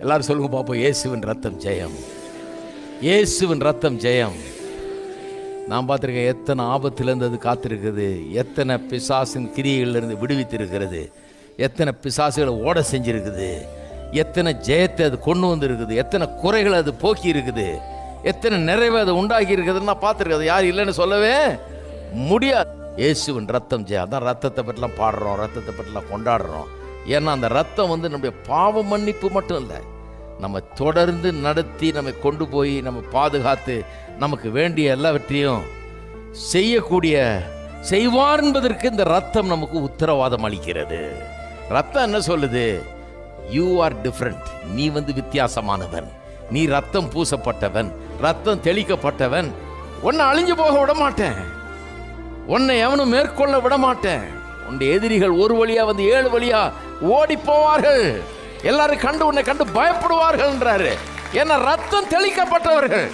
எல்லாரும் சொல்லுங்க பார்ப்போம், இயேசுவின் ரத்தம் ஜெயம், இயேசுவின் ரத்தம் ஜெயம். நான் பார்த்துருக்கேன் எத்தனை ஆபத்திலேருந்து அது காத்திருக்குது, எத்தனை பிசாசின் கிரியைகளிலிருந்து விடுவித்திருக்கிறது, எத்தனை பிசாசுகளை ஓட செஞ்சுருக்குது, எத்தனை ஜெயத்தை அது கொண்டு வந்திருக்குது, எத்தனை குறைகளை அது போக்கி இருக்குது, எத்தனை நிறைவை அது உண்டாக்கி இருக்குதுன்னு நான் பார்த்துருக்கேன். யார் இல்லைன்னு சொல்லவே முடியாது. இயேசுவின் ரத்தம் ஜெயம். அதான் ரத்தத்தை பற்றிலாம் பாடுறோம், ரத்தத்தை பற்றிலாம் கொண்டாடுறோம். ஏன்னா அந்த ரத்தம் வந்து நம்முடைய பாவ மன்னிப்பு மட்டும் இல்லை, நம்ம தொடர்ந்து நடத்தி நம்மை கொண்டு போய் நம்ம பாதுகாத்து நமக்கு வேண்டிய எல்லாவற்றையும் செய்வார் என்பதற்கு இந்த ரத்தம் நமக்கு உத்தரவாதம் அளிக்கிறது. ரத்தம் என்ன சொல்லுது? யூ ஆர் டிஃப்ரெண்ட், நீ வந்து வித்தியாசமானவன், நீ ரத்தம் பூசப்பட்டவன், ரத்தம் தெளிக்கப்பட்டவன், உன்னை அழிஞ்சு போக விட மாட்டேன், உன்னை எவனும் மேற்கொள்ள விட மாட்டேன். உன்னுடைய எதிரிகள் ஒரு வழியா வந்து 7 வழியா ஓடி போவார்கள், எல்லாரும் கண்டு உன்னை கண்டு பயப்படுவார்கள் என்றாரு. ஏன்னா ரத்தம் தெளிக்கப்பட்டவர்கள்.